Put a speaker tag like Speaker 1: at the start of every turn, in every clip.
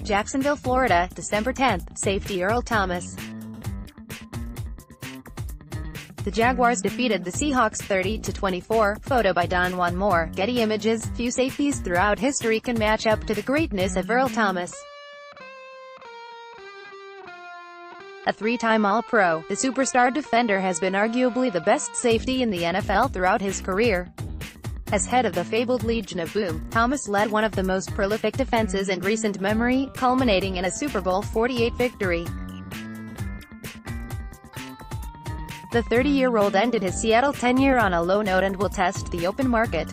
Speaker 1: Jacksonville, Florida, December 10. Safety Earl Thomas. The Jaguars defeated the Seahawks 30-24. Photo by Don Juan Moore. Getty Images. Few safeties throughout history can match up to the greatness of Earl Thomas. A three-time All-Pro, the superstar defender has been arguably the best safety in the NFL throughout his career. As head of the fabled Legion of Boom, Thomas led one of the most prolific defenses in recent memory, culminating in a Super Bowl 48 victory. The 30-year-old ended his Seattle tenure on a low note and will test the open market.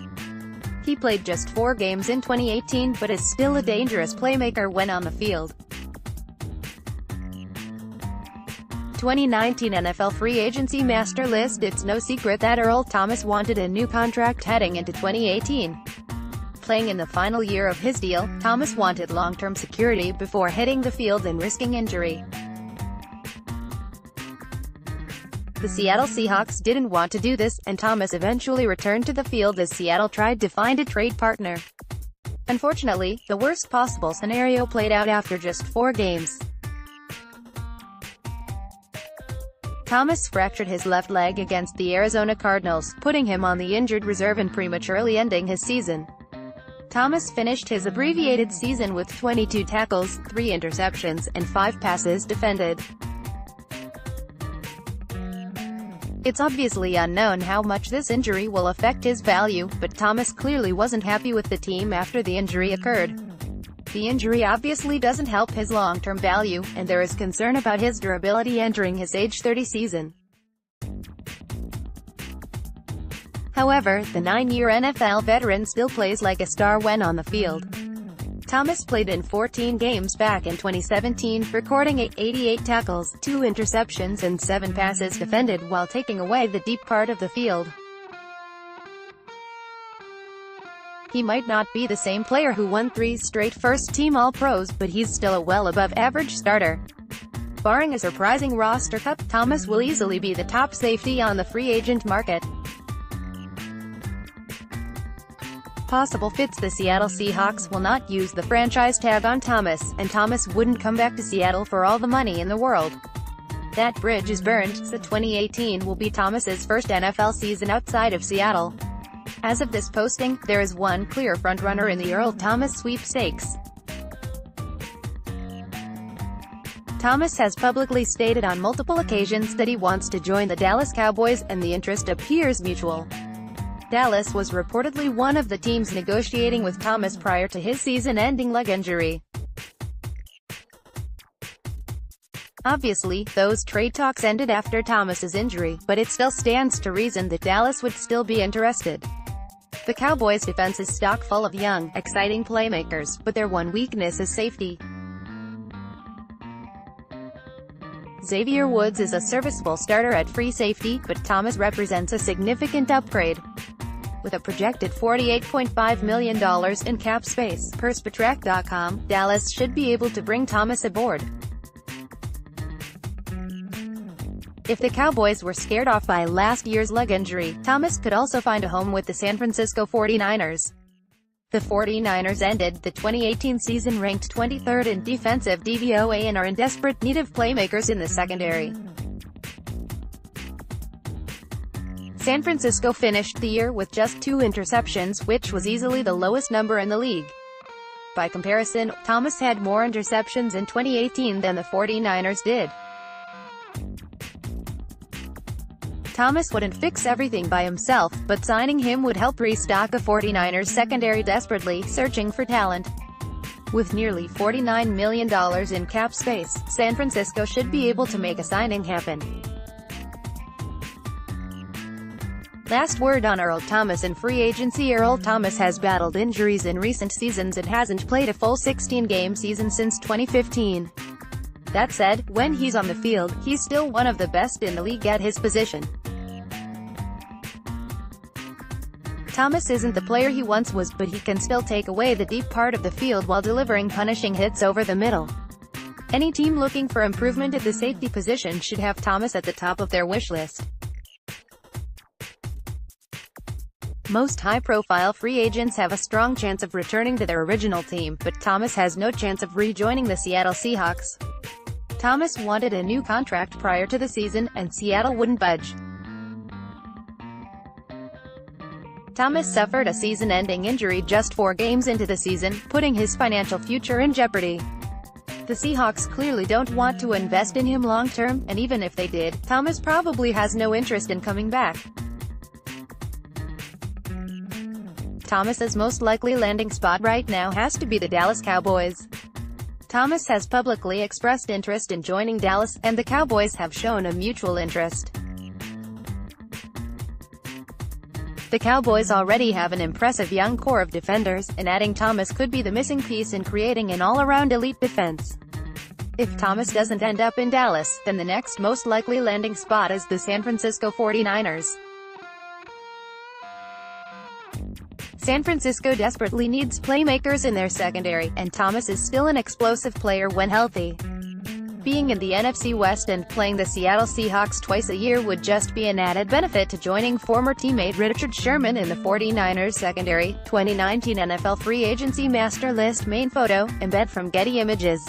Speaker 1: He played just 4 games in 2018 but is still a dangerous playmaker when on the field. 2019 NFL free agency master list. It's no secret that Earl Thomas wanted a new contract heading into 2018. Playing in the final year of his deal, Thomas wanted long-term security before hitting the field and risking injury. The Seattle Seahawks didn't want to do this, and Thomas eventually returned to the field as Seattle tried to find a trade partner. Unfortunately, the worst possible scenario played out after just 4 games. Thomas fractured his left leg against the Arizona Cardinals, putting him on the injured reserve and prematurely ending his season. Thomas finished his abbreviated season with 22 tackles, 3 interceptions, and 5 passes defended. It's obviously unknown how much this injury will affect his value, but Thomas clearly wasn't happy with the team after the injury occurred. The injury obviously doesn't help his long-term value, and there is concern about his durability entering his age 30 season. However, the 9-year NFL veteran still plays like a star when on the field. Thomas played in 14 games back in 2017, recording 88 tackles, 2 interceptions and 7 passes defended while taking away the deep part of the field. He might not be the same player who won 3 straight first-team All-Pros, but he's still a well-above-average starter. Barring a surprising roster cut, Thomas will easily be the top safety on the free agent market. Possible fits. The Seattle Seahawks will not use the franchise tag on Thomas, and Thomas wouldn't come back to Seattle for all the money in the world. That bridge is burned, so 2018 will be Thomas's first NFL season outside of Seattle. As of this posting, there is one clear frontrunner in the Earl Thomas sweepstakes. Thomas has publicly stated on multiple occasions that he wants to join the Dallas Cowboys, and the interest appears mutual. Dallas was reportedly one of the teams negotiating with Thomas prior to his season-ending leg injury. Obviously, those trade talks ended after Thomas's injury, but it still stands to reason that Dallas would still be interested. The Cowboys' defense is stock full of young, exciting playmakers, but their one weakness is safety. Xavier Woods is a serviceable starter at free safety, but Thomas represents a significant upgrade. With a projected $48.5 million in cap space, per Spotrac.com, Dallas should be able to bring Thomas aboard. If the Cowboys were scared off by last year's leg injury, Thomas could also find a home with the San Francisco 49ers. The 49ers ended the 2018 season ranked 23rd in defensive DVOA and are in desperate need of playmakers in the secondary. San Francisco finished the year with just 2 interceptions, which was easily the lowest number in the league. By comparison, Thomas had more interceptions in 2018 than the 49ers did. Thomas wouldn't fix everything by himself, but signing him would help restock a 49ers secondary desperately searching for talent. With nearly $49 million in cap space, San Francisco should be able to make a signing happen. Last word on Earl Thomas and free agency. Earl Thomas has battled injuries in recent seasons and hasn't played a full 16-game season since 2015. That said, when he's on the field, he's still one of the best in the league at his position. Thomas isn't the player he once was, but he can still take away the deep part of the field while delivering punishing hits over the middle. Any team looking for improvement at the safety position should have Thomas at the top of their wish list. Most high-profile free agents have a strong chance of returning to their original team, but Thomas has no chance of rejoining the Seattle Seahawks. Thomas wanted a new contract prior to the season, and Seattle wouldn't budge. Thomas suffered a season-ending injury just 4 games into the season, putting his financial future in jeopardy. The Seahawks clearly don't want to invest in him long-term, and even if they did, Thomas probably has no interest in coming back. Thomas's most likely landing spot right now has to be the Dallas Cowboys. Thomas has publicly expressed interest in joining Dallas, and the Cowboys have shown a mutual interest. The Cowboys already have an impressive young core of defenders, and adding Thomas could be the missing piece in creating an all-around elite defense. If Thomas doesn't end up in Dallas, then the next most likely landing spot is the San Francisco 49ers. San Francisco desperately needs playmakers in their secondary, and Thomas is still an explosive player when healthy. Being in the NFC West and playing the Seattle Seahawks twice a year would just be an added benefit to joining former teammate Richard Sherman in the 49ers secondary. 2019 NFL Free Agency Master List main photo, embed from Getty Images.